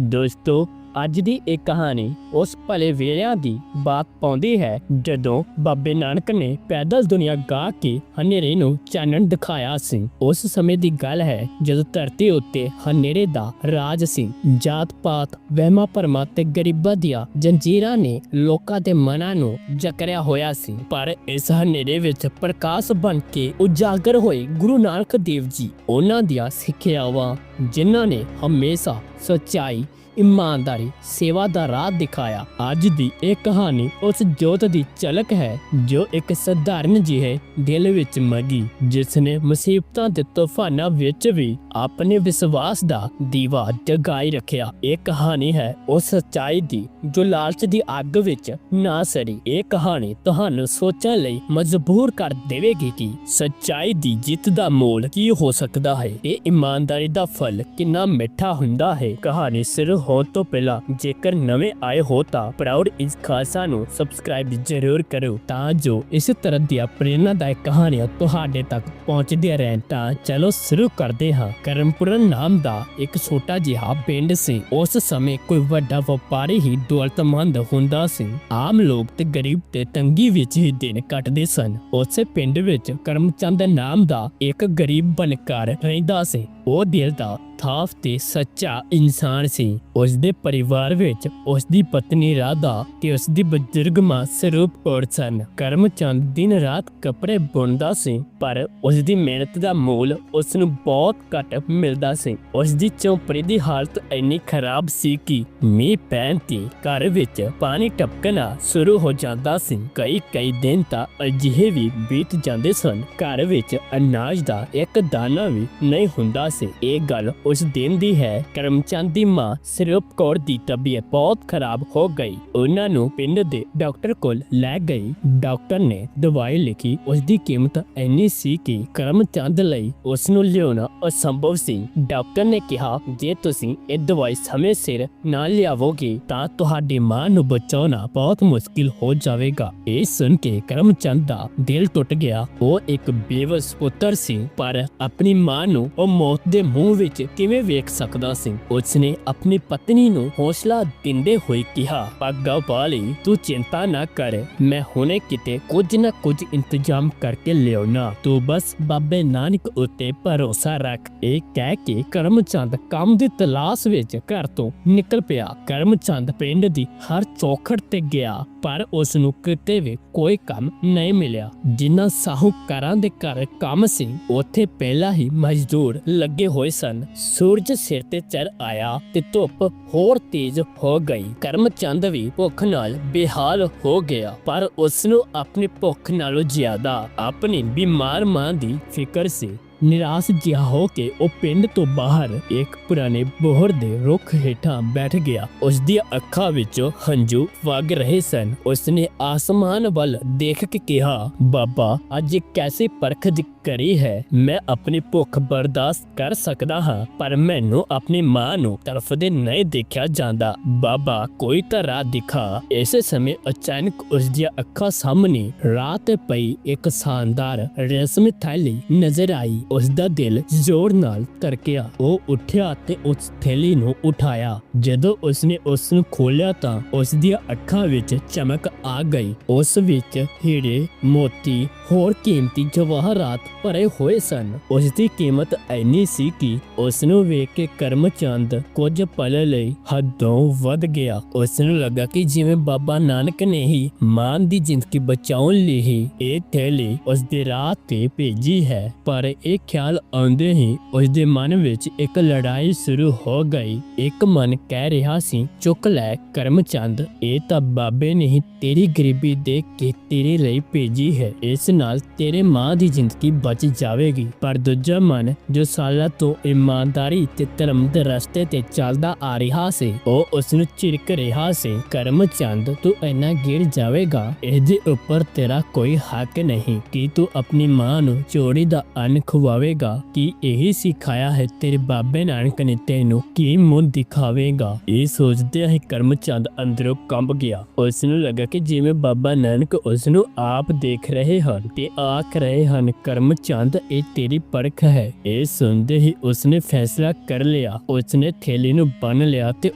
ਦੋਸਤੋ ਅੱਜ ਦੀ ਇਹ ਕਹਾਣੀ ਉਸ ਭਲੇ ਵੇਲਿਆਂ ਦੀ ਬਾਤ ਪਾਉਂਦੀ ਹੈ ਜਦੋਂ ਬਾਬੇ ਨਾਨਕ ਨੇ ਪੈਦਲ ਦੁਨੀਆ ਗਾ ਕੇ ਹਨੇਰੇ ਨੂੰ ਚਾਨਣ ਦਿਖਾਇਆ ਸੀ। ਉਸ ਸਮੇਂ ਦੀ ਗੱਲ ਹੈ ਜਦੋਂ ਧਰਤੀ ਉੱਤੇ ਹਨੇਰੇ ਦਾ ਰਾਜ ਸੀ। ਜਾਤ ਪਾਤ, ਵਹਿਮਾਂ ਭਰਮਾਂ ਤੇ ਗਰੀਬਾਂ ਦੀਆਂ ਜੰਜੀਰਾਂ ਨੇ ਲੋਕਾਂ ਦੇ ਮਨਾਂ ਨੂੰ ਜਕੜਿਆ ਹੋਇਆ ਸੀ। ਪਰ ਇਸ ਹਨੇਰੇ ਵਿੱਚ ਪ੍ਰਕਾਸ਼ ਬਣ ਕੇ ਉਜਾਗਰ ਹੋਏ ਗੁਰੂ ਨਾਨਕ ਦੇਵ ਜੀ, ਉਹਨਾਂ ਦੀਆਂ ਸਿੱਖਿਆਵਾਂ ਜਿਨ੍ਹਾਂ ਨੇ ਹਮੇਸ਼ਾ ਸੱਚਾਈ, ईमानदारी, सेवा का राह दिखाया। आज दी एक कहानी उस जोत दी झलक है जो एक साधारण जिहे दिल विच मगी, जिसने मुसीबतां ते तूफानां विच भी अपने विश्वास दा दीवा जगाई रखिया। एक कहानी है उस सच्चाई दी जो लालच दी अग विच ना सड़ी। ये कहानी तुहानू सोचण लई मजबूर कर देवेगी कि सच्चाई दी जित दा मोल की हो सकदा है ते ईमानदारी दा फल कितना मिठा हुंदा है। कहानी सिर्फ होने तो पहला जेकर नवे आए हो तां प्राउड इज खालसा नू सबसक्राइब जरूर करो तां जो इस तरह दी प्रेरणादायक कहानियां तुहाडे तक पहुंचदियां रहन। तां चलो शुरू करदे हां। करमपुरन नाम दा एक छोटा जिहा पिंड सी। उस समय कोई वड्डा व्यापारी ही दौलतमंद हुंदा सी। आम लोग ते गरीब ते तंगी विच ही दिन कटदे सन। उस पिंड विच करमचंद नाम दा एक गरीब बनकर रहिंदा सी। ਉਹ ਦਿਲ ਦਾ ਸਾਫ਼ ਤੇ ਸੱਚਾ ਇਨਸਾਨ ਸੀ। ਉਸ ਦੇ ਪਰਿਵਾਰ ਵਿੱਚ ਉਸ ਦੀ ਪਤਨੀ ਰਾਧਾ ਤੇ ਉਸ ਦੀ ਬਜ਼ੁਰਗ ਮਾਂ ਸਰੂਪ ਕੌਰ ਸਨ। ਕਰਮਚੰਦ ਦਿਨ ਰਾਤ ਕੱਪੜੇ ਬੁਣਦਾ ਸੀ, ਪਰ ਉਸ ਦੀ ਮਿਹਨਤ ਦਾ ਮੁੱਲ ਉਸ ਨੂੰ ਬਹੁਤ ਘੱਟ ਮਿਲਦਾ ਸੀ। ਉਸ ਦੀ ਝੌਂਪੜੀ ਦੀ ਹਾਲਤ ਇੰਨੀ ਖਰਾਬ ਸੀ ਕਿ ਮੀਂਹ ਪੈਣ ਤੇ ਘਰ ਵਿੱਚ ਪਾਣੀ ਟਪਕਣਾ ਸ਼ੁਰੂ ਹੋ ਜਾਂਦਾ ਸੀ। ਕਈ ਦਿਨ ਤਾਂ ਅਜਿਹੇ ਵੀ ਬੀਤ ਜਾਂਦੇ ਸਨ, ਘਰ ਵਿੱਚ ਅਨਾਜ ਦਾ ਇੱਕ ਦਾਣਾ ਵੀ ਨਹੀਂ ਹੁੰਦਾ ਸੀ। ਇਹ ਗੱਲ ਉਸ ਦਿਨ ਦੀ ਹੈ। ਕਰਮਚੰਦ ਦੀ ਮਾਂ ਸਰੂਪ ਕੌਰ ਦੀ ਤਬੀਅਤ ਬਹੁਤ ਖਰਾਬ ਹੋ ਗਈ। ਉਹਨਾਂ ਨੂੰ ਪਿੰਡ ਦੇ ਡਾਕਟਰ ਕੋਲ ਲੈ ਗਈ। ਡਾਕਟਰ ਨੇ ਦਵਾਈ ਲਿਖੀ। ਉਸ ਦੀ ਕੀਮਤ ਇੰਨੀ ਸੀ ਕਿ ਕਰਮਚੰਦ ਲਈ ਉਸ ਨੂੰ ਲਿਆਉਣਾ ਅਸੰਭਵ ਸੀ। ਡਾਕਟਰ ਨੇ ਕਿਹਾ, ਜੇ ਤੁਸੀਂ ਇਹ ਦਵਾਈ ਸਮੇਂ ਸਿਰ ਨਾ ਲਿਆਵੋਗੇ ਤਾਂ ਤੁਹਾਡੀ ਮਾਂ ਨੂੰ ਬਚਾਉਣਾ ਬਹੁਤ ਮੁਸ਼ਕਿਲ ਹੋ ਜਾਵੇਗਾ। ਇਹ ਸੁਣ ਕੇ ਕਰਮਚੰਦ ਦਾ ਦਿਲ ਟੁੱਟ ਗਿਆ। ਉਹ ਇੱਕ ਬੇਵਸ ਪੁੱਤਰ ਸੀ, ਪਰ ਆਪਣੀ ਮਾਂ ਨੂੰ ਉਹ ਮੌਤ ਦੇ ਮੂੰਹ ਵਿੱਚ ਕਿਵੇਂ ਵੇਖ ਸਕਦਾ ਸੀ। ਉਸਨੇ ਆਪਣੀ ਪਤਨੀ ਨੂੰ ਹੌਸਲਾ ਦਿੰਦੇ ਹੋਏ ਕਿਹਾ, ਭਾਗਾ ਵਾਲੀ ਤੂੰ ਚਿੰਤਾ ਨਾ ਕਰ, ਮੈਂ ਹੁਣੇ ਕਿਤੇ ਕੁਝ ਨਾ ਕੁਝ ਇੰਤਜ਼ਾਮ ਕਰਕੇ ਲਿਆਉਣਾ, ਤੂੰ ਬਸ ਬਾਬੇ ਨਾਨਕ ਉੱਤੇ ਭਰੋਸਾ ਰੱਖ। ਇਹ ਕਹਿ ਕੇ ਕਰਮਚੰਦ ਕੰਮ ਦੀ ਤਲਾਸ਼ ਵਿੱਚ ਘਰ ਤੋਂ ਨਿਕਲ ਪਿਆ। ਕਰਮਚੰਦ ਪਿੰਡ ਦੀ ਹਰ ਚੌਖੜ ਤੇ ਗਿਆ, ਪਰ ਉਸ ਨੂੰ ਕਿਤੇ ਵੀ ਕੋਈ ਕੰਮ ਨਹੀਂ ਮਿਲਿਆ। ਜਿਨ੍ਹਾਂ ਸਾਹੂਕਾਰਾਂ ਦੇ ਘਰ ਕੰਮ ਸੀ, ਉੱਥੇ ਪਹਿਲਾਂ ਹੀ ਮਜ਼ਦੂਰ ਲੱਗੇ ਹੋਏ ਸਨ। ਸੂਰਜ ਸਿਰ ਤੇ ਚੜ ਆਇਆ ਤੇ ਧੁੱਪ ਹੋਰ ਤੇਜ਼ ਹੋ ਗਈ। ਕਰਮਚੰਦ ਵੀ ਭੁੱਖ ਨਾਲ ਬੇਹਾਲ ਹੋ ਗਿਆ, ਪਰ ਉਸ ਨੂੰ ਆਪਣੀ ਭੁੱਖ ਨਾਲੋਂ ਜ਼ਿਆਦਾ ਆਪਣੀ ਬਿਮਾਰ ਮਾਂ ਦੀ ਫਿਕਰ ਸੀ। ਨਿਰਾਸ਼ ਜਿਹਾ ਹੋ ਕੇ ਉਹ ਪਿੰਡ ਤੋਂ ਬਾਹਰ ਇੱਕ ਪੁਰਾਣੇ ਬੋਹੜ ਦੇ ਰੁੱਖ ਹੇਠਾਂ ਬੈਠ ਗਿਆ। ਉਸ ਦੀਆਂ ਅੱਖਾਂ ਵਿੱਚੋਂ ਹੰਝੂ ਵਗ ਰਹੇ ਸਨ। ਉਸਨੇ ਆਸਮਾਨ ਵੱਲ ਦੇਖ ਕੇ ਕਿਹਾ, ਬਾਬਾ ਅੱਜ ਕੈਸੀ ਪਰਖ ਦੀ ਕਰੀ ਹੈ। ਮੈਂ ਆਪਣੀ ਭੁੱਖ ਬਰਦਾਸ਼ਤ ਕਰ ਸਕਦਾ ਹਾਂ, ਪਰ ਮੈਨੂੰ ਆਪਣੀ ਮਾਂ ਨੂੰ ਤੜਫਦੇ ਨਹੀਂ ਦੇਖਿਆ ਜਾਂਦਾ। ਬਾਬਾ ਕੋਈ ਤਾਂ ਰਾਹ ਦਿਖਾ। ਇਸੇ ਸਮੇਂ ਅਚਾਨਕ ਉਸ ਦੀਆਂ ਅੱਖਾਂ ਸਾਹਮਣੇ ਰਾਹ ਤੇ ਪਈ ਇੱਕ ਸ਼ਾਨਦਾਰ ਰੇਸ਼ਮੀ ਥੈਲੀ ਨਜ਼ਰ ਆਈ। ਉਸ ਦਾ ਦਿਲ ਜ਼ੋਰ ਨਾਲ ਧੜਕਿਆ। ਉਹ ਉੱਠਿਆ ਤੇ ਉਸ ਥੈਲੀ ਨੂੰ ਉਠਾਇਆ। ਜਦੋਂ ਉਸਨੇ ਉਸ ਨੂੰ ਖੋਲ੍ਹਿਆ ਤਾਂ ਉਸ ਦੀਆਂ ਅੱਖਾਂ ਵਿੱਚ ਚਮਕ ਆ ਗਈ। ਉਸ ਵਿੱਚ ਹੀਰੇ, ਮੋਤੀ ਹੋਰ ਕੀਮਤੀ ਜਵਾਹਰਾਤ ਭਰੇ ਹੋਏ ਸਨ। ਉਸ ਦੀ ਕੀਮਤ ਇੰਨੀ ਸੀ ਕਿ ਉਸ ਨੂੰ ਵੇਖ ਕੇ ਕਰਮਚੰਦ ਕੁਝ ਪਲ ਲਈ ਹੱਦੋਂ ਵੱਧ ਗਿਆ। ਉਸ ਨੂੰ ਲੱਗਾ ਕਿ ਜਿਵੇਂ ਬਾਬਾ ਨਾਨਕ ਨੇ ਹੀ ਮਾਂ ਦੀ ਜ਼ਿੰਦਗੀ ਬਚਾਉਣ ਲਈ ਹੀ ਇਹ ਥੈਲੀ ਉਸ ਦੇ ਰਾਹ ਤੇ ਭੇਜੀ ਹੈ। ਪਰ ਇਹ ਖਿਆਲ ਆਉਂਦੇ ਹੀ ਉਸ ਦੇ ਮਨ ਵਿੱਚ ਇੱਕ ਲੜਾਈ ਸ਼ੁਰੂ ਹੋ ਗਈ। ਇੱਕ ਮਨ ਕਹਿ ਰਿਹਾ ਸੀ, ਚੁੱਕ ਲੈ ਕਰਮਚੰਦ, ਇਹ ਤਾਂ ਬਾਬੇ ਨੇ ਹੀ ਤੇਰੀ ਗਰੀਬੀ ਦੇਖ ਕੇ ਤੇਰੇ ਲਈ ਭੇਜੀ ਹੈ, ਇਸ ਨਾਲ ਤੇਰੇ ਮਾਂ ਦੀ ਜ਼ਿੰਦਗੀ ਬਚ ਜਾਵੇਗੀ। ਪਰ ਦੂਜਾ ਮਨ ਜੋ ਸਾਲਾਂ ਤੋਂ ਇਮਾਨਦਾਰੀ ਤੇ ਧਰਮ ਦੇ ਰਸਤੇ ਤੇ ਚੱਲਦਾ ਆ ਰਿਹਾ ਸੀ, ਉਹ ਉਸ ਨੂੰ ਝਿੜਕ ਰਿਹਾ ਸੀ, ਕਰਮਚੰਦ ਤੂੰ ਇੰਨਾ ਗਿਰ ਜਾਵੇਗਾ, ਇਹਦੇ ਉੱਪਰ ਤੇਰਾ ਕੋਈ ਹੱਕ ਨਹੀਂ ਕਿ ਤੂੰ ਆਪਣੀ ਮਾਂ ਨੂੰ ਚੋਰੀ ਦਾ ਅੰਨ ਖਵਾਵੇਗਾ। ਕਿ ਇਹੀ ਸਿਖਾਇਆ ਹੈ ਤੇਰੇ ਬਾਬੇ ਨਾਨਕ ਨੇ ਤੈਨੂੰ, ਕੀ ਮੂੰਹ ਦਿਖਾਵੇਗਾ। ਇਹ ਸੋਚਦਿਆਂ ਹੀ ਕਰਮਚੰਦ ਅੰਦਰੋਂ ਕੰਬ ਗਿਆ। ਉਸ ਨੂੰ ਲੱਗਾ ਕਿ ਜਿਵੇਂ ਬਾਬਾ ਨਾਨਕ ਉਸ ਨੂੰ ਆਪ ਦੇਖ ਰਹੇ ਹਨ ਤੇ ਆਖ ਰਹੇ ਹਨ, ਕਰਮ ਕਰਮਚੰਦ ਇਹ ਤੇਰੀ ਪਰਖ ਹੈ। ਇਹ ਸੁਣਦੇ ਹੀ ਉਸਨੇ ਫੈਸਲਾ ਕਰ ਲਿਆ। ਉਸਨੇ ਥੈਲੀ ਨੂੰ ਬੰਨ ਲਿਆ ਤੇ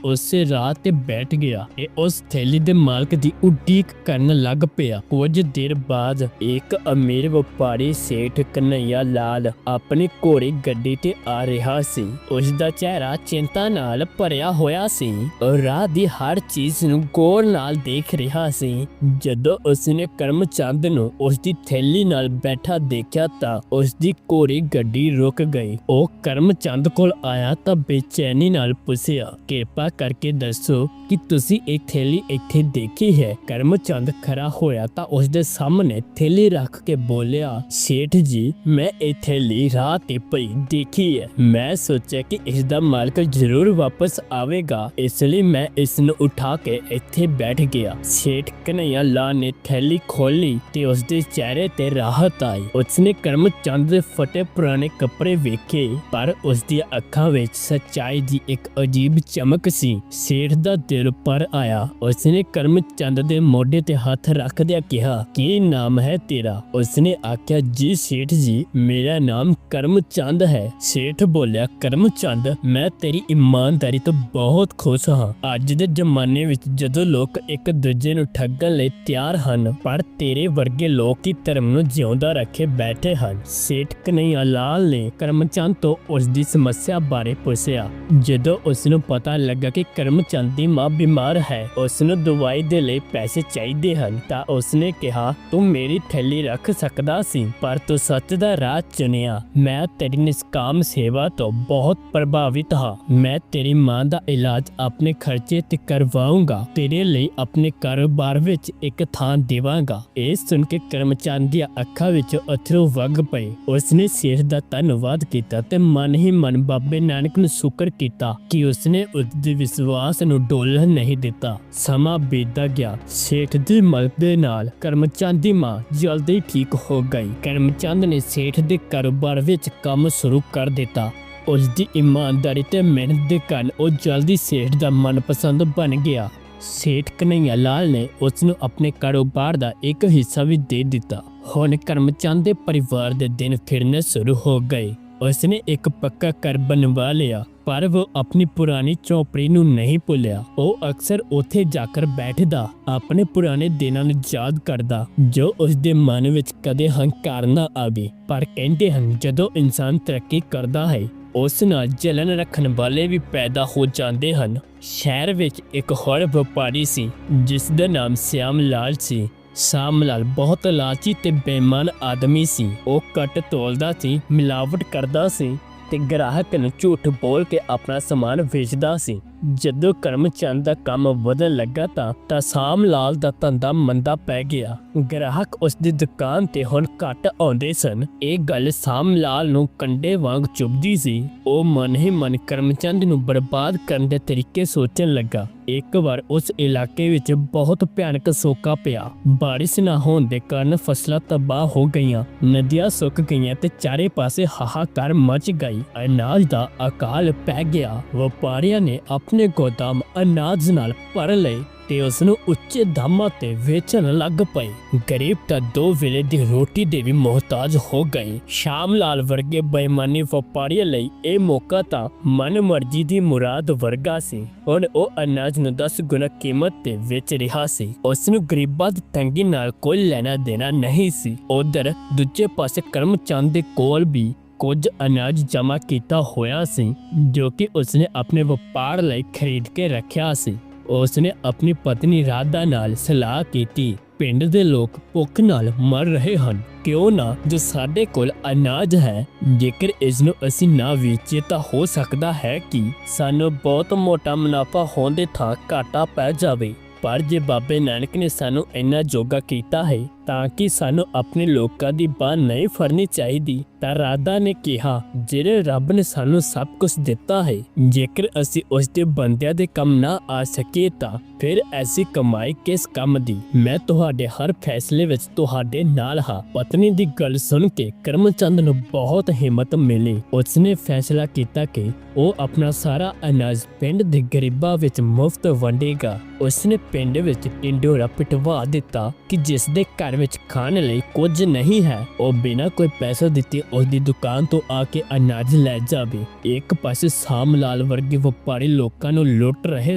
ਉਸੇ ਰਾਹ ਤੇ ਬੈਠ ਗਿਆ। ਇਹ ਉਸ ਥੈਲੀ ਦੇ ਮਾਲਕ ਦੀ ਉਡੀਕ ਕਰਨ ਲੱਗ ਪਿਆ। ਕੁਝ ਦੇਰ ਬਾਅਦ ਇੱਕ ਅਮੀਰ ਵਪਾਰੀ ਸੇਠ ਕਨਈਆ ਲਾਲ ਆਪਣੀ ਘੋੜੀ ਗੱਡੀ ਤੇ ਆ ਰਿਹਾ ਸੀ। ਉਸ ਦਾ ਚਿਹਰਾ ਚਿੰਤਾ ਨਾਲ ਭਰਿਆ ਹੋਇਆ ਸੀ। ਉਹ ਰਾਹ ਦੀ ਹਰ ਚੀਜ਼ ਨੂੰ ਗੌਰ ਨਾਲ ਦੇਖ ਰਿਹਾ ਸੀ। ਜਦੋਂ ਉਸਨੇ ਕਰਮਚੰਦ ਨੂੰ ਉਸ ਦੀ ਥੈਲੀ ਨਾਲ ਬੈਠਾ ਦੇਖਿਆ ਤਾਂ ਉਸ ਦੀ ਘੋੜੀ ਗੱਡੀ ਰੁਕ ਗਈ। ਉਹ ਕਰਮਚੰਦ ਕੋਲ ਆਇਆ ਤਾਂ ਬੇਚੈਨੀ ਨਾਲ ਪੁੱਛਿਆ, ਕਿਰਪਾ ਕਰਕੇ ਦੱਸੋ ਕਿ ਤੁਸੀਂ ਇਹ ਥੈਲੀ ਇੱਥੇ ਦੇਖੀ ਹੈ। ਕਰਮਚੰਦ ਖੜਾ ਹੋਇਆ ਤਾਂ ਉਸ ਦੇ ਸਾਹਮਣੇ ਥੈਲੀ ਰੱਖ ਕੇ ਬੋਲਿਆ, ਸੇਠ ਜੀ, ਮੈਂ ਇਹ ਥੈਲੀ ਰਾਹ ਤੇ ਪਈ ਦੇਖੀ ਹੈ। ਮੈਂ ਸੋਚਿਆ ਕਿ ਇਸ ਦਾ ਮਾਲਕ ਜ਼ਰੂਰ ਵਾਪਸ ਆਵੇਗਾ, ਇਸ ਲਈ ਮੈਂ ਇਸ ਨੂੰ ਉਠਾ ਕੇ ਇੱਥੇ ਬੈਠ ਗਿਆ। ਸੇਠ ਕਨਈਆ ਲਾਲ ਨੇ ਥੈਲੀ ਖੋਲੀ ਤੇ ਉਸ ਦੇ ਚਿਹਰੇ ਤੇ ਰਾਹਤ ਆਈ। ਉਸਨੇ ਕਰਮਚੰਦ ਦੇ ਫਟੇ ਪੁਰਾਣੇ ਕੱਪੜੇ ਵੇਖੇ, ਪਰ ਉਸ ਦੀਆਂ ਅੱਖਾਂ ਵਿੱਚ ਸੱਚਾਈ ਦੀ ਇੱਕ ਅਜੀਬ ਚਮਕ ਸੀ। ਸੇਠ ਦਾ ਦਿਲ ਭਰ ਆਇਆ। ਉਸਨੇ ਕਰਮਚੰਦ ਦੇ ਮੋਢੇ ਤੇ ਹੱਥ ਰੱਖਦਿਆਂ ਕਿਹਾ, ਕੀ ਨਾਮ ਹੈ ਤੇਰਾ? ਉਸਨੇ ਆਖਿਆ, ਜੀ ਸੇਠ ਜੀ, ਮੇਰਾ ਨਾਮ ਕਰਮਚੰਦ ਹੈ। ਸੇਠ ਬੋਲਿਆ, ਕਰਮਚੰਦ, ਮੈਂ ਤੇਰੀ ਇਮਾਨਦਾਰੀ ਤੋਂ ਬਹੁਤ ਖੁਸ਼ ਹਾਂ। ਅੱਜ ਦੇ ਜ਼ਮਾਨੇ ਵਿੱਚ ਜਦੋਂ ਲੋਕ ਇੱਕ ਦੂਜੇ ਨੂੰ ਠੱਗਣ ਲਈ ਤਿਆਰ ਹਨ, ਪਰ ਤੇਰੇ ਵਰਗੇ ਲੋਕ ਹੀ ਧਰਮ ਨੂੰ ਜਿਉਂਦਾ ਰੱਖੇ ਬੈਠੇ ਹਨ। ਸੇਠ ਕਨਈਆ ਲਾਲ ਨੇ ਕਰਮਚੰਦ ਤੋਂ ਉਸ ਦੀ ਸਮੱਸਿਆ ਬਾਰੇ ਪੁੱਛਿਆ। ਜਦੋਂ ਉਸ ਨੂੰ ਪਤਾ ਲੱਗਾ ਕਿ ਕਰਮਚੰਦ ਦੀ ਮਾਂ ਬਿਮਾਰ ਹੈ, ਉਸ ਨੂੰ ਦਵਾਈ ਦੇ ਲਈ ਪੈਸੇ ਚਾਹੀਦੇ ਹਨ, ਤਾਂ ਉਸਨੇ ਕਿਹਾ, ਤੂੰ ਮੇਰੀ ਥੈਲੀ ਰੱਖ ਸਕਦਾ ਸੀ, ਪਰ ਤੂੰ ਸੱਚ ਦਾ ਰਾਹ ਚੁਣਿਆ। ਮੈਂ ਤੇਰੀ ਨਿਸਕਾਮ ਸੇਵਾ ਤੋਂ ਬਹੁਤ ਪ੍ਰਭਾਵਿਤ ਹਾਂ। ਮੈਂ ਤੇਰੀ ਮਾਂ ਦਾ ਇਲਾਜ ਆਪਣੇ ਖਰਚੇ ਤੇ ਕਰਵਾਉਂਗਾ, ਤੇਰੇ ਲਈ ਆਪਣੇ ਕਾਰੋਬਾਰ ਵਿੱਚ ਇੱਕ ਥਾਂ ਦੇਵਾਂਗਾ। ਇਹ ਸੁਣ ਕੇ ਕਰਮਚੰਦ ਦੀਆਂ ਅੱਖਾਂ ਵਿੱਚੋਂ ਅਥਰੂ ਵਗ ਪਏ। ਉਸਨੇ ਸੇਠ ਦਾ ਧੰਨਵਾਦ ਕੀਤਾ ਤੇ ਮਨ ਹੀ ਮਨ ਬਾਬੇ ਨਾਨਕ ਨੂੰ ਸ਼ੁਕਰ ਕੀਤਾ ਕਿ ਉਸਨੇ ਉਸ ਦੇ ਵਿਸ਼ਵਾਸ ਨੂੰ ਡੋਲਣ ਨਹੀਂ ਦਿੱਤਾ। ਸਮਾਂ ਬੀਤਦਾ ਗਿਆ। ਸੇਠ ਦੀ ਮਦਦ ਦੇ ਨਾਲ ਕਰਮਚੰਦ ਦੀ ਮਾਂ ਜਲਦੀ ਠੀਕ ਹੋ ਗਈ। ਕਰਮਚੰਦ ਨੇ ਸੇਠ ਦੇ ਕਾਰੋਬਾਰ ਵਿੱਚ ਕੰਮ ਸ਼ੁਰੂ ਕਰ ਦਿੱਤਾ। ਉਸ ਦੀ ਇਮਾਨਦਾਰੀ ਤੇ ਮਿਹਨਤ ਦੇ ਕਾਰਨ ਉਹ ਜਲਦੀ ਸੇਠ ਦਾ ਮਨਪਸੰਦ ਬਣ ਗਿਆ। ਸੇਠ ਕਨਈਆ ਲਾਲ ਨੇ ਉਸ ਨੂੰ ਆਪਣੇ ਕਾਰੋਬਾਰ ਦਾ ਇੱਕ ਹਿੱਸਾ ਵੀ ਦੇ ਦਿੱਤਾ। ਹੁਣ ਕਰਮਚੰਦ ਦੇ ਪਰਿਵਾਰ ਦੇ ਦਿਨ ਫਿਰਨੇ ਸ਼ੁਰੂ ਹੋ ਗਏ। ਉਸਨੇ ਇੱਕ ਪੱਕਾ ਘਰ ਬਣਵਾ ਲਿਆ, ਪਰ ਉਹ ਆਪਣੀ ਪੁਰਾਣੀ ਝੌਂਪੜੀ ਨੂੰ ਨਹੀਂ ਭੁੱਲਿਆ। ਉਹ ਅਕਸਰ ਉੱਥੇ ਜਾकर ਬੈਠਦਾ, ਆਪਣੇ ਪੁਰਾਣੇ ਦਿਨਾਂ ਨੂੰ ਯਾਦ ਕਰਦਾ, ਜੋ ਉਸ ਦੇ ਮਨ ਵਿੱਚ ਕਦੇ ਹੰਕਾਰ ਨਾ ਆਵੇ। ਪਰ ਕਹਿੰਦੇ ਹਨ, ਜਦੋਂ ਇਨਸਾਨ ਤਰੱਕੀ ਕਰਦਾ ਹੈ, ਉਸ ਨਾਲ ਜਲਨ ਰੱਖਣ ਵਾਲੇ ਵੀ ਪੈਦਾ ਹੋ ਜਾਂਦੇ ਹਨ। ਸ਼ਹਿਰ ਵਿੱਚ ਇੱਕ ਹੋਰ ਵਪਾਰੀ ਸੀ, ਜਿਸ ਦਾ ਨਾਮ ਸਿਆਮ ਲਾਲ ਸੀ। ਸ਼ਾਮ ਲਾਲ ਬਹੁਤ ਲਾਲਚੀ ਤੇ ਬੇਈਮਾਨ ਆਦਮੀ ਸੀ। ਉਹ ਘੱਟ ਤੋਲਦਾ ਸੀ, ਮਿਲਾਵਟ ਕਰਦਾ ਸੀ ਤੇ ਗ੍ਰਾਹਕ ਨੂੰ ਝੂਠ ਬੋਲ ਕੇ ਆਪਣਾ ਸਮਾਨ ਵੇਚਦਾ ਸੀ। ਜਦੋਂ ਕਰਮਚੰਦ ਦਾ ਕੰਮ ਵਧਣ ਲੱਗਾ ਤਾਂ ਸ਼ਾਮ ਲਾਲ ਦਾ ਧੰਦਾ ਮੰਦਾ ਪੈ ਗਿਆ। ਗ੍ਰਾਹਕ ਉਸ ਦੀ ਦੁਕਾਨ ਤੇ ਹੁਣ ਘੱਟ ਆਉਂਦੇ ਸਨ। ਇਹ ਗੱਲ ਸ਼ਾਮ ਲਾਲ ਨੂੰ ਕੰਡੇ ਵਾਂਗ ਚੁਭਦੀ ਸੀ। ਉਹ ਮਨ ਹੀ ਮਨ ਕਰਮਚੰਦ ਨੂੰ ਬਰਬਾਦ ਕਰਨ ਦੇ ਤਰੀਕੇ ਸੋਚਣ ਲੱਗਾ। ਇੱਕ ਵਾਰ ਉਸ ਇਲਾਕੇ ਵਿੱਚ ਬਹੁਤ ਭਿਆਨਕ ਸੋਕਾ ਪਿਆ। ਬਾਰਿਸ਼ ਨਾ ਹੋਣ ਦੇ ਕਾਰਨ ਫਸਲਾਂ ਤਬਾਹ ਹੋ ਗਈਆਂ, ਨਦੀਆਂ ਸੁੱਕ ਗਈਆਂ ਤੇ ਚਾਰੇ ਪਾਸੇ ਹਾਹਾਕਾਰ ਮਚ ਗਈ। ਅਨਾਜ ਦਾ ਅਕਾਲ ਪੈ ਗਿਆ। ਵਪਾਰੀਆਂ ਨੇ ਆਪਣੇ ਗੋਦਾਮ ਅਨਾਜ ਨਾਲ ਭਰ ਲਏ ਤੇ ਉਸ ਨੂੰ ਉੱਚੇ ਦਾਮਾਂ ਤੇ ਵੇਚਣ ਲੱਗ ਪਏ। ਗਰੀਬ ਤਾਂ ਦੋ ਵੇਲੇ ਦੀ ਰੋਟੀ ਦੇ ਵੀ ਮੁਹਤਾਜ ਹੋ ਗਏ। ਸ਼ਾਮ ਲਾਲ ਵਰਗੇ ਬੇਈਮਾਨੀ ਵਪਾਰੀਆਂ ਲਈ ਇਹ ਮੌਕਾ ਤਾਂ ਮਨ ਮਰਜ਼ੀ ਦੀ ਮੁਰਾਦ ਵਰਗਾ ਸੀ। ਹੁਣ ਉਹ ਅਨਾਜ ਨੂੰ 10 ਗੁਣਾ ਕੀਮਤ ਤੇ ਵੇਚ ਰਿਹਾ ਸੀ। ਉਸ ਨੂੰ ਗਰੀਬਾਂ ਦੀ ਤੰਗੀ ਨਾਲ ਕੋਈ ਲੈਣਾ ਦੇਣਾ ਨਹੀਂ ਸੀ। ਉਧਰ ਦੂਜੇ ਪਾਸੇ ਕਰਮਚੰਦ ਦੇ ਕੋਲ ਵੀ ਕੁਝ ਅਨਾਜ ਜਮ੍ਹਾਂ ਕੀਤਾ ਹੋਇਆ ਸੀ, ਜੋ ਕਿ ਉਸਨੇ ਆਪਣੇ ਵਪਾਰ ਲਈ ਖਰੀਦ ਕੇ ਰੱਖਿਆ ਸੀ। ਉਸਨੇ ਆਪਣੀ ਪਤਨੀ ਰਾਧਾ ਨਾਲ ਸਲਾਹ ਕੀਤੀ, ਪਿੰਡ ਦੇ ਲੋਕ ਭੁੱਖ ਨਾਲ ਮਰ ਰਹੇ ਹਨ, ਕਿਉਂ ਨਾ ਜੋ ਸਾਡੇ ਕੋਲ ਅਨਾਜ ਹੈ, ਜੇਕਰ ਇਸ ਨੂੰ ਅਸੀਂ ਨਾ ਵੇਚੀਏ ਤਾਂ ਹੋ ਸਕਦਾ ਹੈ ਕਿ ਸਾਨੂੰ ਬਹੁਤ ਮੋਟਾ ਮੁਨਾਫਾ ਹੋਣ ਦੇ ਥਾਂ ਘਾਟਾ ਪੈ ਜਾਵੇ। ਪਰ ਜੇ ਬਾਬੇ ਨਾਨਕ ਨੇ ਸਾਨੂੰ ਇੰਨਾ ਜੋਗਾ ਕੀਤਾ ਹੈ ਤਾਂ ਕਿ ਸਾਨੂੰ ਆਪਣੇ ਲੋਕਾਂ ਦੀ ਬਾਂਹ ਨਹੀਂ ਫੜਨੀ ਚਾਹੀਦੀ, ਤਾਂ ਰਾਧਾ ਨੇ ਕਿਹਾ, ਜਿਹੜੇ ਰੱਬ ਨੇ ਸਾਨੂੰ ਸਭ ਕੁਝ ਦਿੱਤਾ ਹੈ, ਜੇਕਰ ਅਸੀਂ ਉਸ ਦੇ ਬੰਦਿਆਂ ਦੇ ਕੰਮ ਨਾ ਆ ਸਕੀਏ ਤਾਂ ਫਿਰ ਐਸੀ ਕਮਾਈ ਕਿਸ ਕੰਮ ਦੀ। ਮੈਂ ਤੁਹਾਡੇ ਹਰ ਫੈਸਲੇ ਵਿੱਚ ਤੁਹਾਡੇ ਨਾਲ ਹਾਂ। ਪਤਨੀ ਦੀ ਗੱਲ ਸੁਣ ਕੇ ਕਰਮਚੰਦ ਨੂੰ ਬਹੁਤ ਹਿੰਮਤ ਮਿਲੀ। ਉਸਨੇ ਫੈਸਲਾ ਕੀਤਾ ਕਿ ਉਹ ਆਪਣਾ ਸਾਰਾ ਅਨਾਜ ਪਿੰਡ ਦੇ ਗਰੀਬਾਂ ਵਿੱਚ ਮੁਫਤ ਵੰਡੇਗਾ। ਉਸਨੇ ਪਿੰਡ ਵਿੱਚ ਢਿੰਡੋਰਾ ਪਿਟਵਾ ਦਿੱਤਾ ਕਿ ਜਿਸ ਦੇ ਘਰ ਘਰ ਵਿੱਚ ਖਾਣ ਲਈ ਕੁਝ ਨਹੀਂ ਹੈ, ਉਹ ਬਿਨਾਂ ਕੋਈ ਪੈਸਾ ਦਿੱਤੇ ਉਸ ਦੀ ਦੁਕਾਨ ਤੋਂ ਆ ਕੇ ਅਨਾਜ ਲੈ ਜਾਵੇ। ਇੱਕ ਪਾਸੇ ਸ਼ਾਮ ਲਾਲ ਵਰਗੇ ਵਪਾਰੀ ਲੋਕਾਂ ਨੂੰ ਲੁੱਟ ਰਹੇ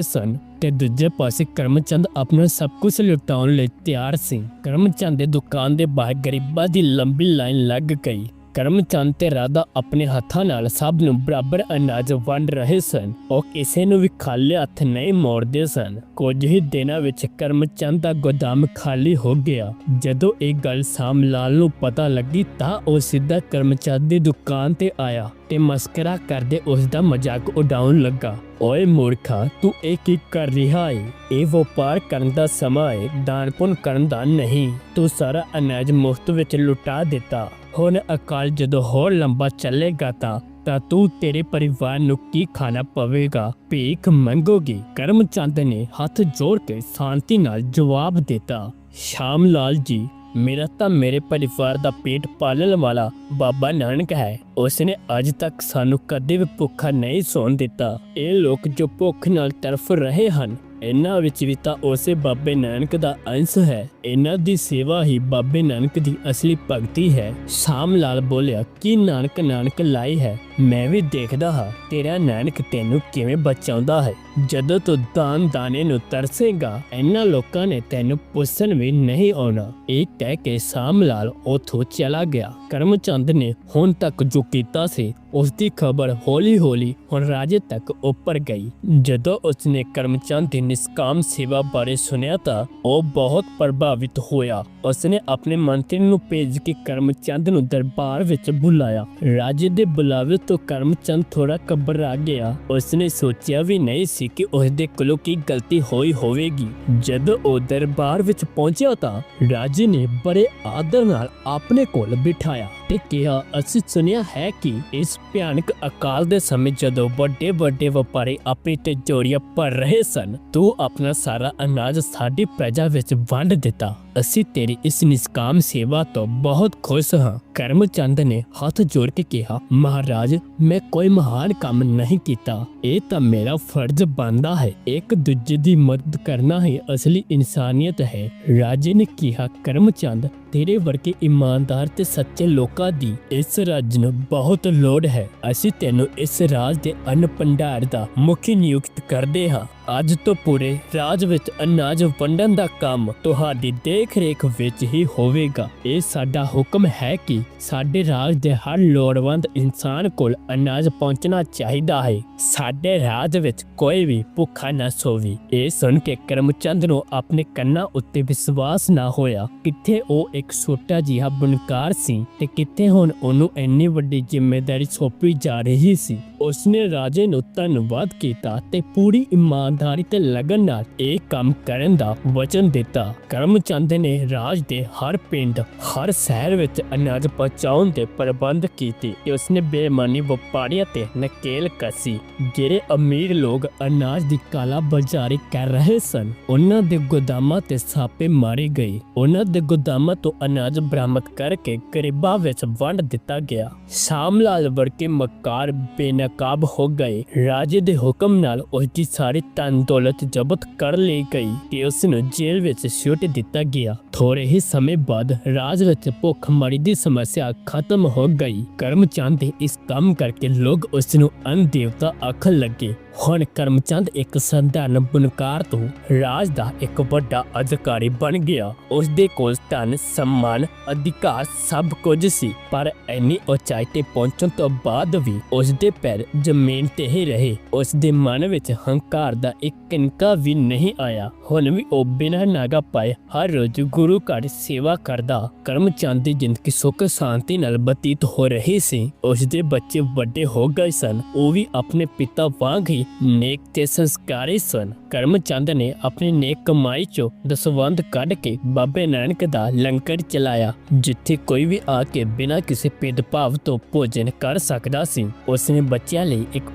ਸਨ ਤੇ ਦੂਜੇ ਪਾਸੇ ਕਰਮਚੰਦ ਆਪਣਾ ਸਭ ਕੁਝ ਲੁਟਾਉਣ ਲਈ ਤਿਆਰ ਸੀ। ਕਰਮਚੰਦ ਦੀ ਦੁਕਾਨ ਦੇ ਬਾਹਰ ਗਰੀਬਾਂ ਦੀ ਲੰਬੀ ਲਾਈਨ ਲੱਗ ਗਈ। ਕਰਮਚੰਦ ਤੇ ਰਾਧਾ ਆਪਣੇ ਹੱਥਾਂ ਨਾਲ ਸਭ ਨੂੰ ਬਰਾਬਰ ਅਨਾਜ ਵੰਡ ਰਹੇ ਸਨ। ਉਹ ਕਿਸੇ ਨੂੰ ਵੀ ਖਾਲੀ ਹੱਥ ਨਹੀਂ ਮੋੜਦੇ ਸਨ। ਕੁਝ ਹੀ ਦਿਨਾਂ ਵਿੱਚ ਕਰਮਚੰਦ ਦਾ ਗੋਦਾਮ ਖਾਲੀ ਹੋ ਗਿਆ। ਜਦੋਂ ਇਹ ਗੱਲ ਸ਼ਾਮ ਲਾਲ ਨੂੰ ਪਤਾ ਲੱਗੀ ਤਾਂ ਉਹ ਸਿੱਧਾ ਕਰਮਚੰਦ ਦੀ ਦੁਕਾਨ ਤੇ ਆਇਆ ਤੇ ਮਸਕਰਾ ਕਰਦੇ ਉਸ ਦਾ ਮਜ਼ਾਕ ਉਡਾਉਣ ਲੱਗਾ। ਓਏ ਮੂਰਖਾ, ਤੂੰ ਇਹ ਕੀ ਕਰ ਰਿਹਾ ਏ? ਇਹ ਵਪਾਰ ਕਰਨ ਦਾ ਸਮਾਂ ਏ, ਦਾਨ ਪੁੰਨ ਕਰਨ ਦਾ ਨਹੀਂ। ਤੂੰ ਸਾਰਾ ਅਨਾਜ ਮੁਫਤ ਵਿੱਚ ਲੁਟਾ ਦਿੱਤਾ। ਹੁਣ ਅਕਾਲ ਜਦੋਂ ਹੋਰ ਲੰਬਾ ਚੱਲੇਗਾ ਤਾਂ ਤੂੰ ਤੇਰੇ ਪਰਿਵਾਰ ਨੂੰ ਕੀ ਖਾਣਾ ਪਵੇਗਾ? ਭੀਖ ਮੰਗੋਗੇ? ਕਰਮਚੰਦ ਨੇ ਹੱਥ ਜੋੜ ਕੇ ਸ਼ਾਂਤੀ ਨਾਲ ਜਵਾਬ ਦਿੱਤਾ, ਸ਼ਾਮ ਲਾਲ ਜੀ, ਮੇਰਾ ਤਾਂ ਮੇਰੇ ਪਰਿਵਾਰ ਦਾ ਪੇਟ ਪਾਲਣ ਵਾਲਾ ਬਾਬਾ ਨਾਨਕ ਹੈ। ਉਸਨੇ ਅੱਜ ਤੱਕ ਸਾਨੂੰ ਕਦੇ ਵੀ ਭੁੱਖਾ ਨਹੀਂ ਸੌਣ ਦਿੱਤਾ। ਇਹ ਲੋਕ ਜੋ ਭੁੱਖ ਨਾਲ ਤੜਫ ਰਹੇ ਹਨ, ਇਹਨਾਂ ਵਿੱਚ ਵੀ ਤਾਂ ਉਸੇ ਬਾਬੇ ਨਾਨਕ ਦਾ ਅੰਸ਼ ਹੈ। ਇਹਨਾਂ ਦੀ ਸੇਵਾ ਹੀ ਬਾਬੇ ਨਾਨਕ ਦੀ ਅਸਲੀ ਭਗਤੀ ਹੈ। ਸ਼ਾਮ ਲਾਲ ਬੋਲਿਆ, ਕੀ ਨਾਨਕ ਲਾਈ ਹੈ? ਮੈਂ ਵੀ ਦੇਖਦਾ ਹਾਂ ਤੇਰਾ ਨਾਨਕ ਤੈਨੂੰ ਕਿਵੇਂ ਬਚਾਉਂਦਾ ਹੈ। ਜਦੋਂ ਤੂੰ ਦਾਨ ਦਾਣੇ ਨੂੰ ਤਰਸੇਗਾ, ਇਹਨਾਂ ਲੋਕਾਂ ਨੇ ਤੈਨੂੰ ਪੁੱਛਣ ਵੀ ਨਹੀਂ ਆਉਣਾ। ਇਹ ਕਹਿ ਕੇ ਸ਼ਾਮ ਲਾਲ ਉੱਥੋਂ ਚਲਾ ਗਿਆ। ਕਰਮਚੰਦ ਨੇ ਹੁਣ ਤੱਕ ਜੋ ਕੀਤਾ ਸੀ ਉਸ ਦੀ ਖਬਰ ਹੌਲੀ-ਹੌਲੀ ਹੁਣ ਰਾਜੇ ਤੱਕ ਉੱਪਰ ਗਈ। ਜਦੋਂ ਉਸਨੇ ਕਰਮਚੰਦ ਦੀ ਨਿਸਕਾਮ ਸੇਵਾ ਬਾਰੇ ਸੁਣਿਆ ਤਾਂ ਉਹ ਬਹੁਤ ਪ੍ਰਭਾਵਿਤ ਹੋਇਆ। ਉਸਨੇ ਆਪਣੇ ਮੰਤਰੀ ਨੂੰ ਭੇਜ ਕੇ ਕਰਮਚੰਦ ਨੂੰ ਦਰਬਾਰ ਵਿੱਚ ਬੁਲਾਇਆ। ਰਾਜੇ ਦੇ ਬੁਲਾਵੇ ਤੋਂ ਕਰਮਚੰਦ ਥੋੜਾ ਘਬਰਾ ਗਿਆ। ਉਸਨੇ ਸੋਚਿਆ ਵੀ ਨਹੀਂ ਸੀ ਕਿ ਉਸਦੇ ਕੋਲੋਂ ਕੀ ਗਲਤੀ ਹੋਈ ਹੋਵੇਗੀ। ਜਦੋਂ ਉਹ ਦਰਬਾਰ ਵਿੱਚ ਪਹੁੰਚਿਆ ਤਾਂ ਰਾਜੇ ਨੇ ਬੜੇ ਆਦਰ ਨਾਲ ਆਪਣੇ ਕੋਲ ਬਿਠਾਇਆ ਤੇ ਕਿਹਾ, ਅਸੀਂ ਸੁਣਿਆ ਹੈ ਕਿ ਇਸ ਭਿਆਨਕ ਅਕਾਲ ਦੇ ਸਮੇਂ ਜਦੋਂ ਵੱਡੇ ਵਪਾਰੀ ਆਪਣੀ ਤਿਜੋਰੀਆਂ ਭਰ ਰਹੇ ਸਨ, ਤੂੰ ਆਪਣਾ ਸਾਰਾ ਅਨਾਜ ਸਾਡੀ ਪ੍ਰਜਾ ਵਿੱਚ ਵੰਡ ਦਿੱਤਾ। ਅਸੀਂ ਤੇਰੀ ਇਸ ਨਿਸਕਾਮ ਸੇਵਾ ਤੋਂ ਬਹੁਤ ਖੁਸ਼ ਹਾਂ। ਕਰਮਚੰਦ ਨੇ ਹੱਥ ਜੋੜ ਕੇ ਕਿਹਾ, ਮਹਾਰਾਜ, ਮੈਂ ਕੋਈ ਮਹਾਨ ਕੰਮ ਨਹੀਂ ਕੀਤਾ। ਇਹ ਤਾਂ ਮੇਰਾ ਫਰਜ਼ ਬਣਦਾ ਹੈ। ਇੱਕ ਦੂਜੇ ਦੀ ਮਦਦ ਕਰਨਾ ਹੀ ਅਸਲੀ ਇਨਸਾਨੀਅਤ ਹੈ। ਰਾਜੇ ਨੇ ਕਿਹਾ, ਕਰਮਚੰਦ, ਤੇਰੇ ਵਰਗੇ ਇਮਾਨਦਾਰ ਤੇ ਸੱਚੇ ਲੋਕਾਂ ਦੀ ਇਸ ਰਾਜ ਨੂੰ ਬਹੁਤ ਲੋੜ ਹੈ। ਅਸੀਂ ਤੈਨੂੰ ਇਸ ਰਾਜ ਦੇ ਅੰਨ ਭੰਡਾਰ ਦਾ ਮੁਖੀ ਨਿਯੁਕਤ ਕਰਦੇ ਹਾਂ। ਅੱਜ ਤੋਂ ਪੂਰੇ ਰਾਜ ਵਿੱਚ ਅਨਾਜ ਵੰਡਣ ਦਾ ਕੰਮ ਤੁਹਾਡੀ ਦੇਖ ਰੇਖ ਵਿੱਚ ਹੀ ਹੋਵੇਗਾ। ਇਹ ਸਾਡਾ ਹੁਕਮ ਹੈ ਕਿ ਸਾਡੇ ਰਾਜ ਦੇ ਹਰ ਲੋੜਵੰਦ ਇਨਸਾਨ ਕੋਲ ਅਨਾਜ ਪਹੁੰਚਣਾ ਚਾਹੀਦਾ ਹੈ। ਸਾਡੇ ਰਾਜ ਵਿੱਚ ਕੋਈ ਵੀ ਭੁੱਖਾ ਨਾ ਸੋਵੇ। ਇਹ ਸੁਣ ਕੇ ਕਰਮਚੰਦ ਨੂੰ ਆਪਣੇ ਕੰਨਾਂ ਉੱਤੇ ਵਿਸ਼ਵਾਸ ਨਾ ਹੋਇਆ। ਕਿੱਥੇ ਉਹ ਇੱਕ ਛੋਟਾ ਜਿਹਾ ਬੁਣਕਾਰ ਸੀ ਤੇ ਕਿੱਥੇ ਹੁਣ ਉਹਨੂੰ ਇੰਨੀ ਵੱਡੀ ਜ਼ਿੰਮੇਵਾਰੀ ਸੌਂਪੀ ਜਾ ਰਹੀ ਸੀ। ਉਸਨੇ ਰਾਜੇ ਨੂੰ ਧੰਨਵਾਦ ਕੀਤਾ ਤੇ ਪੂਰੀ ਇਮਾਨਦਾਰੀ ਤੇ ਲਗਨ ਨਾਲ ਇਹ ਕੰਮ ਕਰਨ ਦਾ ਵਚਨ ਦਿੱਤਾ। ਕਰਮਚੰਦ ਨੇ ਰਾਜ ਦੇ ਹਰ ਪਿੰਡ, ਹਰ ਸ਼ਹਿਰ ਵਿੱਚ ਅਨਾਜ ਪਹੁੰਚਾਉਣ ਦੇ ਪ੍ਰਬੰਧ ਕੀਤੇ ਤੇ ਉਸਨੇ ਬੇਈਮਾਨੀ ਵਪਾਰੀਆਂ ਤੇ ਨਕੇਲ ਕੱਸੀ। ਜਿਹੜੇ ਅਮੀਰ ਲੋਕ ਅਨਾਜ ਦੀ ਕਾਲਾ ਬਾਜ਼ਾਰੀ ਕਰ ਰਹੇ ਸਨ, ਉਹਨਾਂ ਦੇ ਗੋਦਾਮਾਂ ਤੇ ਛਾਪੇ ਮਾਰੇ ਗਏ। ਉਹਨਾਂ ਦੇ ਗੋਦਾਮਾਂ ਤੋਂ ਅਨਾਜ ਬਰਾਮਦ ਕਰਕੇ ਗਰੀਬਾਂ ਵਿੱਚ ਵੰਡ ਦਿੱਤਾ ਗਿਆ। ਸ਼ਾਮ ਲਾਲ ਵਰਗੇ ਮਕਾਰ ਬੇਨਕਾਬ ਹੋ ਗਏ। ਰਾਜੇ ਦੇ ਹੁਕਮ ਨਾਲ ਉਸਦੀ ਸਾਰੀ ਧਨ ਦੌਲਤ ਜ਼ਬਤ ਕਰ ਲਈ ਗਈ ਤੇ ਉਸ ਨੂੰ ਜੇਲ੍ਹ ਵਿੱਚ ਸੁੱਟ ਦਿੱਤਾ ਗਿਆ। ਥੋੜੇ ਹੀ ਸਮੇਂ ਬਾਅਦ ਰਾਜ ਵਿੱਚ ਭੁੱਖਮਰੀ ਦੀ ਸਮੱਸਿਆ ਖਤਮ ਹੋ ਗਈ। ਕਰਮਚੰਦ ਦੇ ਇਸ ਕੰਮ ਕਰਕੇ ਲੋਕ ਉਸ ਨੂੰ ਅੰਨ ਦੇਵਤਾ ਆਖਣ ਲੱਗੇ। ਹੁਣ ਕਰਮਚੰਦ ਇੱਕ ਸਧਾਰਨ ਬੁਣਕਾਰ ਤੋਂ ਰਾਜ ਦਾ ਇੱਕ ਵੱਡਾ ਅਧਿਕਾਰੀ ਬਣ ਗਿਆ। ਉਸ ਦੇ ਕੋਲ ਧਨ, ਸਨਮਾਨ, ਅਧਿਕਾਰ ਸਭ ਕੁਝ ਸੀ, ਪਰ ਇੰਨੀ ਉਚਾਈ ਤੇ ਪਹੁੰਚਣ ਤੋਂ ਬਾਅਦ ਵੀ ਉਸ ਦੇ ਪੈਰ ਜ਼ਮੀਨ ਤੇ ਹੀ ਰਹੇ। ਉਸ ਦੇ ਮਨ ਵਿੱਚ ਹੰਕਾਰ ਦਾ ਇੱਕ ਕਿਨਕਾ ਵੀ ਨਹੀਂ ਆਇਆ। ਹੁਣ ਵੀ ਉਹ ਬਿਨਾਂ ਨਾਗਾ ਪਾਏ ਹਰ ਰੋਜ਼ ਗੁਰੂ ਘਰ ਸੇਵਾ ਕਰਦਾ। ਕਰਮਚੰਦ ਦੀ ਜ਼ਿੰਦਗੀ ਸੁੱਖ ਸ਼ਾਂਤੀ ਨਾਲ ਬਤੀਤ ਹੋ ਰਹੀ ਸੀ। ਉਸ ਦੇ ਬੱਚੇ ਵੱਡੇ ਹੋ ਗਏ ਸਨ। ਉਹ ਵੀ ਆਪਣੇ ਪਿਤਾ ਵਾਂਗ ਹੀ ਨੇਕ ਤੇ ਸੰਸਕਾਰੀ ਸਨ। ਕਰਮਚੰਦ ਨੇ ਆਪਣੀ ਨੇਕ ਕਮਾਈ ਚੋਂ ਦਸਵੰਧ ਕੱਢ ਕੇ ਬਾਬੇ ਨਾਨਕ ਦਾ ਲੰਗਰ ਚਲਾਇਆ, ਜਿੱਥੇ ਕੋਈ ਵੀ ਆ ਕੇ ਬਿਨਾਂ ਕਿਸੇ ਭੇਦਭਾਵ ਤੋਂ ਭੋਜਨ ਕਰ ਸਕਦਾ ਸੀ। ਉਸਨੇ ਬੱਚਿਆਂ ਲਈ ਇੱਕ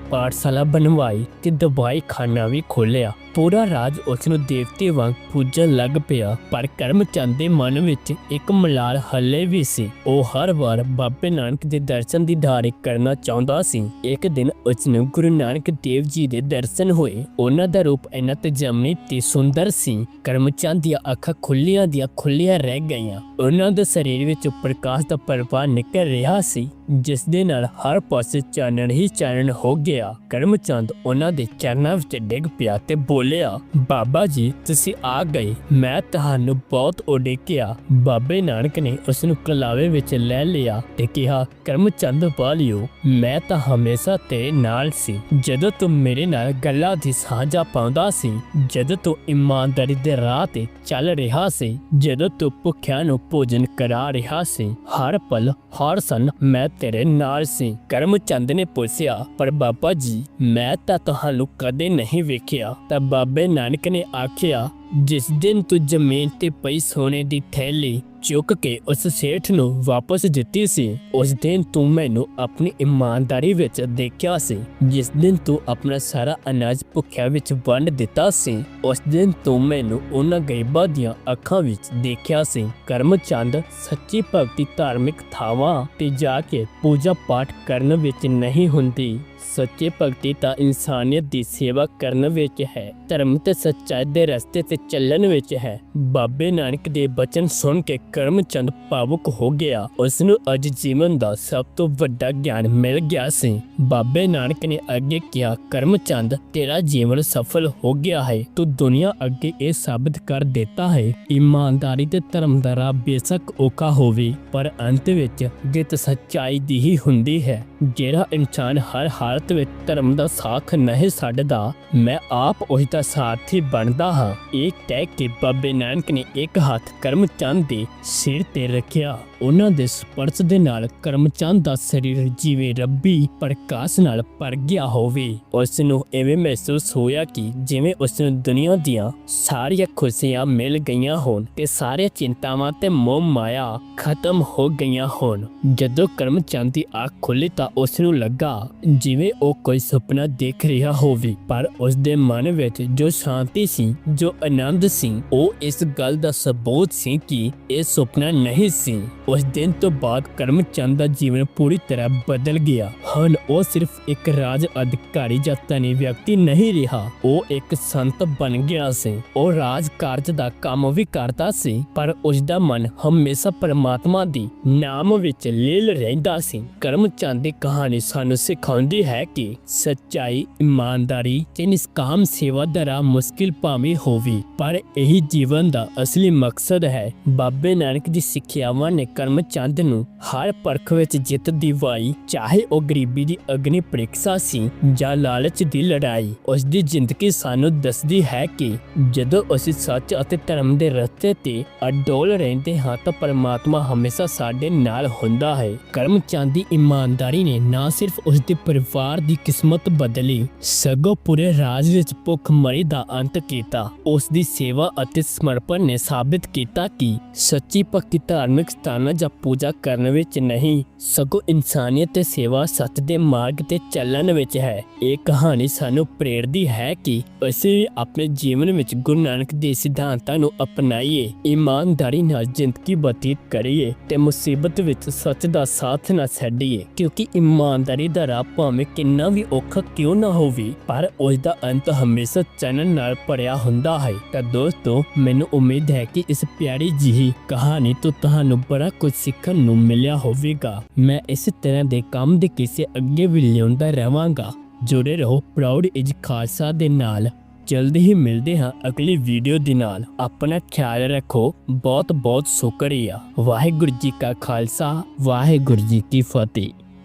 ਪਾਠਸ਼ਾਲਾ ਬਣਵਾਈ ਤੇ ਦਵਾਈ ਖਾਨਾ ਵੀ ਖੋਲ੍ਹਿਆ। ਪੂਰਾ ਰਾਜ ਉਸ ਨੂੰ ਦੇਵਤੇ ਵਾਂਗ ਪੂਜਣ ਲੱਗ ਪਿਆ। ਪਰ ਕਰਮਚੰਦ ਦੇ ਮਨ ਵਿੱਚ ਇੱਕ ਮਲਾਲ ਹੱਲੇ ਵੀ ਸੀ। ਉਹ ਹਰ ਵਾਰ ਬਾਬੇ ਨਾਨਕ ਦੇ ਦਰਸ਼ਨ ਦੀਦਾਰੇ ਕਰਨਾ ਚਾਹੁੰਦਾ ਸੀ। ਇੱਕ ਦਿਨ ਉਸ ਨੂੰ ਗੁਰੂ ਨਾਨਕ ਦੇਵ ਜੀ ਦੇ ਦਰਸ਼ਨ ਹੋਏ। ਉਹਨਾਂ ਦਾ ਰੂਪ ਇੰਨਾ ਤੇਜਮਨੀ ਤੇ ਸੁੰਦਰ ਸੀ, ਕਰਮਚੰਦ ਦੀਆਂ ਅੱਖਾਂ ਖੁੱਲੀਆਂ ਦੀਆਂ ਖੁੱਲੀਆਂ ਰਹਿ ਗਈਆਂ। ਉਹਨਾਂ ਦੇ ਸਰੀਰ ਵਿੱਚ ਪ੍ਰਕਾਸ਼ ਦਾ ਪ੍ਰਵਾਹ ਨਿਕਲ ਰਿਹਾ ਸੀ, ਜਿਸ ਦੇ ਨਾਲ ਹਰ ਪਾਸੇ ਚਾਨਣ ਹੀ ਚਾਨਣ ਹੋ ਗਿਆ। ਕਰਮਚੰਦ ਉਹਨਾਂ ਦੇ ਚਰਨਾਂ ਵਿੱਚ ਡਿੱਗ ਪਿਆ ਤੇ ਬੋਲਿਆ, ਬਾਬਾ ਜੀ ਤੁਸੀਂ ਆ ਗਏ, ਮੈਂ ਤੁਹਾਨੂੰ ਬਹੁਤ ਉਡੀਕਿਆ। ਬਾਬੇ ਨਾਨਕ ਨੇ ਉਸ ਨੂੰ ਕਲਾਵੇ ਵਿੱਚ ਲੈ ਲਿਆ ਤੇ ਕਿਹਾ, ਕਰਮਚੰਦ ਵਾਲਿਓ, ਮੈਂ ਤਾਂ ਹਮੇਸ਼ਾ ਤੇਰੇ ਨਾਲ ਸੀ। ਜਦੋਂ ਤੂੰ ਮੇਰੇ ਨਾਲ ਗੱਲਾਂ ਦੀ ਸਾਂਝਾ ਪਾਉਂਦਾ ਸੀ, ਜਦੋਂ ਤੂੰ ਇਮਾਨਦਾਰੀ ਦੇ ਰਾਹ ਤੇ ਚੱਲ ਰਿਹਾ ਸੀ, ਜਦੋਂ ਤੂੰ ਭੁੱਖਿਆਂ ਨੂੰ ਭੋਜਨ ਕਰਾ ਰਿਹਾ ਸੀ, ਹਰ ਪਲ ਹਰ ਸਨ ਮੈਂ ਤੇਰੇ ਨਾਲ ਸੀ। ਕਰਮਚੰਦ ਨੇ ਪੁੱਛਿਆ, ਪਰ ਬਾਬਾ ਜੀ ਮੈਂ ਤਾਂ ਤੁਹਾਨੂੰ ਕਦੇ ਨਹੀਂ ਵੇਖਿਆ। ਤਾਂ ਬਾਬੇ ਨਾਨਕ ਨੇ ਆਖਿਆ, ਜਿਸ ਦਿਨ ਤੂੰ ਜ਼ਮੀਨ ਤੇ ਪਈ ਸੋਨੇ ਦੀ ਥੈਲੀ ਚੁੱਕ ਕੇ ਉਸ ਸੇਠ ਨੂੰ ਵਾਪਸ ਦਿੱਤੀ ਸੀ, ਉਸ ਦਿਨ ਤੂੰ ਮੈਨੂੰ ਆਪਣੀ ਇਮਾਨਦਾਰੀ ਵਿੱਚ ਦੇਖਿਆ ਸੀ। ਜਿਸ ਦਿਨ ਤੂੰ ਆਪਣਾ ਸਾਰਾ ਅਨਾਜ ਭੁੱਖਿਆਂ ਵਿੱਚ ਵੰਡ ਦਿੱਤਾ ਸੀ, ਉਸ ਦਿਨ ਤੂੰ ਮੈਨੂੰ ਉਹਨਾਂ ਗਰੀਬਾਂ ਦੀਆਂ ਅੱਖਾਂ ਵਿੱਚ ਦੇਖਿਆ ਸੀ। ਕਰਮਚੰਦ ਸੱਚੀ ਭਗਤੀ ਧਾਰਮਿਕ ਥਾਵਾਂ ਤੇ ਜਾ ਕੇ ਪੂਜਾ ਪਾਠ ਕਰਨ ਵਿੱਚ ਨਹੀਂ ਹੁੰਦੀ। ਸੱਚੀ ਭਗਤੀ ਤਾਂ ਇਨਸਾਨੀਅਤ ਦੀ ਸੇਵਾ ਕਰਨ ਵਿੱਚ ਹੈ, ਧਰਮ ਤੇ ਸੱਚਾਈ ਦੇ ਰਸਤੇ ਤੇ ਚੱਲਣ ਵਿੱਚ ਹੈ। ਬਾਬੇ ਨਾਨਕ ਦੇ ਬਚਨ ਸੁਣ ਕੇ ਕਰਮਚੰਦ ਭਾਵੁਕ ਹੋ ਗਿਆ। ਉਸ ਨੂੰ ਅੱਜ ਜੀਵਨ ਦਾ ਸਭ ਤੋਂ ਵੱਡਾ ਗਿਆਨ ਮਿਲ ਗਿਆ ਸੀ। ਬਾਬੇ ਨਾਨਕ ਨੇ ਅੱਗੇ ਕਿਹਾ, ਕਰਮਚੰਦ ਤੇਰਾ ਜੀਵਨ ਸਫਲ ਹੋ ਗਿਆ ਹੈ। ਤੂੰ ਦੁਨੀਆ ਅੱਗੇ ਇਹ ਸਾਬਿਤ ਕਰ ਦਿੱਤਾ ਹੈ, ਇਮਾਨਦਾਰੀ ਤੇ ਧਰਮ ਦਾ ਰਾਹ ਬੇਸ਼ੱਕ ਔਖਾ ਹੋਵੇ, ਪਰ ਅੰਤ ਵਿੱਚ ਜਿੱਤ ਸੱਚਾਈ ਦੀ ਹੀ ਹੁੰਦੀ ਹੈ। ਜਿਹੜਾ ਇਨਸਾਨ ਹਰ ਹਾਲਤ ਵਿੱਚ ਧਰਮ ਦਾ ਸਾਥ ਨਹੀਂ ਛੱਡਦਾ, ਮੈਂ ਆਪ ਉਹੀ ਦਾ ਸਾਥੀ ਬਣਦਾ ਹਾਂ। ਇਹ ਕਹਿ ਕੇ ਬਾਬੇ ਨਾਨਕ ਨੇ ਇੱਕ ਹੱਥ ਕਰਮਚੰਦ ਦੇ ਸਿਰ ਤੇ ਰੱਖਿਆ। ਉਹਨਾਂ ਦੇ ਸਪਰਸ਼ ਦੇ ਨਾਲ ਕਰਮਚੰਦ ਦਾ ਸਰੀਰ ਜਿਵੇਂ ਰੱਬੀ ਪ੍ਰਕਾਸ਼ ਨਾਲ ਭਰ ਗਿਆ ਹੋਵੇ। ਉਸ ਨੂੰ ਐਵੇਂ ਮਹਿਸੂਸ ਹੋਇਆ ਕਿ ਜਿਵੇਂ ਉਸ ਨੂੰ ਦੁਨੀਆ ਦੀਆਂ ਸਾਰੀਆਂ ਖੁਸ਼ੀਆਂ ਮਿਲ ਗਈਆਂ ਹੋਣ ਤੇ ਸਾਰੀਆਂ ਚਿੰਤਾਵਾਂ ਤੇ ਮੋਹ ਮਾਇਆ ਖਤਮ ਹੋ ਗਈਆਂ ਹੋਣ। ਜਦੋਂ ਕਰਮਚੰਦ ਦੀ ਅੱਖ ਖੁੱਲੀ ਤਾਂ ਉਸ ਨੂੰ ਲੱਗਾ ਜਿਵੇਂ ਉਹ ਕੋਈ ਸੁਪਨਾ ਦੇਖ ਰਿਹਾ ਹੋਵੇ, ਪਰ ਉਸ ਦੇ ਮਨ ਵਿੱਚ ਜੋ ਸ਼ਾਂਤੀ ਸੀ, ਜੋ ਆਨੰਦ ਸੀ, ਉਹ ਇਸ ਗੱਲ ਦਾ ਸਬੂਤ ਸੀ ਕਿ ਇਹ ਸੁਪਨਾ ਨਹੀਂ ਸੀ। ਉਸ ਦਿਨ ਤੋਂ ਬਾਅਦ ਕਰਮਚੰਦ ਦਾ ਜੀਵਨ ਪੂਰੀ ਤਰ੍ਹਾਂ ਬਦਲ ਗਿਆ। ਹੁਣ ਉਹ ਸਿਰਫ ਇੱਕ ਰਾਜ ਅਧਿਕਾਰੀ ਜਾਂ ਧਨੀ ਵਿਅਕਤੀ ਨਹੀਂ ਰਿਹਾ, ਉਹ ਇੱਕ ਸੰਤ ਬਣ ਗਿਆ ਸੀ। ਉਹ ਰਾਜ ਕਾਰਜ ਦਾ ਕੰਮ ਵੀ ਕਰਦਾ ਸੀ, ਪਰ ਉਸ ਦਾ ਮਨ ਹਮੇਸ਼ਾ ਪਰਮਾਤਮਾ ਦੀ ਨਾਮ ਵਿੱਚ ਲੀਨ ਰਹਿੰਦਾ ਸੀ। ਕਰਮਚੰਦ ਦੀ ਕਹਾਣੀ ਸਾਨੂੰ ਸਿਖਾਉਂਦੀ ਹੈ ਕਿ ਸੱਚਾਈ, ਇਮਾਨਦਾਰੀ ਤੇ ਨਿਸ਼ਕਾਮ ਸੇਵਾ ਦਾ ਰਾਹ ਮੁਸ਼ਕਿਲ ਭਾਵੇਂ ਹੋਵੇ, ਪਰ ਇਹੀ ਜੀਵਨ ਦਾ ਅਸਲੀ ਮਕਸਦ ਹੈ। ਬਾਬੇ ਨਾਨਕ ਦੀ ਸਿੱਖਿਆਵਾਂ ਨੇ ਕਰਮਚੰਦ ਨੂੰ ਹਰ ਪਰਖ ਵਿੱਚ ਜਿੱਤ ਦਿਵਾਈ, ਚਾਹੇ ਉਹ ਗਰੀਬੀ ਦੀ ਅਗਨੀ ਪ੍ਰੀਖਿਆ ਸੀ ਜਾਂ ਲਾਲਚ ਦੀ ਲੜਾਈ। ਉਸ ਦੀ ਜ਼ਿੰਦਗੀ ਸਾਨੂੰ ਦੱਸਦੀ ਹੈ ਕਿ ਜਦੋਂ ਅਸੀਂ ਸੱਚ ਅਤੇ ਧਰਮ ਦੇ ਰਸਤੇ ਤੇ ਅਡੋਲ ਰਹਿੰਦੇ ਹਾਂ ਤਾਂ ਪਰਮਾਤਮਾ ਹਮੇਸ਼ਾ ਸਾਡੇ ਨਾਲ ਹੁੰਦਾ ਹੈ। ਕਰਮਚੰਦ ਦੀ ਇਮਾਨਦਾਰੀ ਨੇ ਨਾ ਸਿਰਫ ਉਸ ਦੇ ਪਰਿਵਾਰ ਦੀ ਕਿਸਮਤ ਬਦਲੀ, ਸਗੋਂ ਪੂਰੇ ਰਾਜ ਵਿੱਚ ਭੁੱਖਮਰੀ ਦਾ ਅੰਤ ਕੀਤਾ। ਉਸ ਦੀ ਸੇਵਾ ਅਤੇ ਸਮਰਪਣ ਨੇ ਸਾਬਿਤ ਕੀਤਾ ਕਿ ਸੱਚੀ ਭਗਤੀ ਧਾਰਮਿਕ ਸਥਾਨਾਂ ਜਾਂ ਪੂਜਾ ਕਰਨ ਵਿੱਚ ਨਹੀਂ, ਸਗੋਂ ਇਨਸਾਨੀਅਤ ਤੇ ਸੇਵਾ ਸੱਚ ਦੇ ਮਾਰਗ ਤੇ ਚੱਲਣ ਵਿੱਚ ਹੈ। ਇਹ ਕਹਾਣੀ ਸਾਨੂੰ ਪ੍ਰੇਰਦੀ ਹੈ ਕਿ ਅਸੀਂ ਵੀ ਆਪਣੇ ਜੀਵਨ ਵਿੱਚ ਗੁਰੂ ਨਾਨਕ ਦੇ ਸਿਧਾਂਤਾਂ ਨੂੰ ਅਪਣਾਈਏ, ਇਮਾਨਦਾਰੀ ਨਾਲ ਜ਼ਿੰਦਗੀ ਬਤੀਤ ਕਰੀਏ ਤੇ ਮੁਸੀਬਤ ਵਿੱਚ ਸੱਚ ਦਾ ਸਾਥ ਨਾ ਛੱਡੀਏ, ਕਿਉਂਕਿ ਇਮਾਨਦਾਰੀ ਦਾ ਰਾਹ ਭਾਵੇਂ ਕਿੰਨਾ ਵੀ ਔਖਾ ਕਿਉਂ ਨਾ ਹੋਵੇ, ਪਰ ਉਸ ਦਾ ਅੰਤ ਹਮੇਸ਼ਾ ਚਾਨਣ ਨਾਲ ਭਰਿਆ ਹੁੰਦਾ ਹੈ। ਤਾਂ ਦੋਸਤੋ, ਮੈਨੂੰ ਉਮੀਦ ਹੈ ਕਿ ਇਸ ਪਿਆਰੀ ਜਿਹੀ ਕਹਾਣੀ ਤੋਂ ਤੁਹਾਨੂੰ ਬੜਾ ਕੁਝ ਸਿੱਖਣ ਨੂੰ ਮਿਲਿਆ ਹੋਵੇਗਾ। ਮੈਂ ਇਸ ਤਰ੍ਹਾਂ ਦੇ ਕੰਮ ਦੇ ਕਿਸੇ ਅੱਗੇ ਵੀ ਲਿਆਉਂਦਾ ਰਹਾਂਗਾ। ਜੁੜੇ ਰਹੋ ਪ੍ਰਾਊਡ ਇਜ਼ ਖਾਲਸਾ ਦੇ ਨਾਲ। ਜਲਦੀ ਹੀ ਮਿਲਦੇ ਹਾਂ ਅਗਲੀ ਵੀਡੀਓ ਦੇ ਨਾਲ। ਆਪਣਾ ਖਿਆਲ ਰੱਖੋ। ਬਹੁਤ ਬਹੁਤ ਸ਼ੁਕਰੀਆ। ਵਾਹਿਗੁਰੂ ਜੀ ਕਾ ਖਾਲਸਾ, ਵਾਹਿਗੁਰੂ ਜੀ ਕੀ ਫਤਿਹ।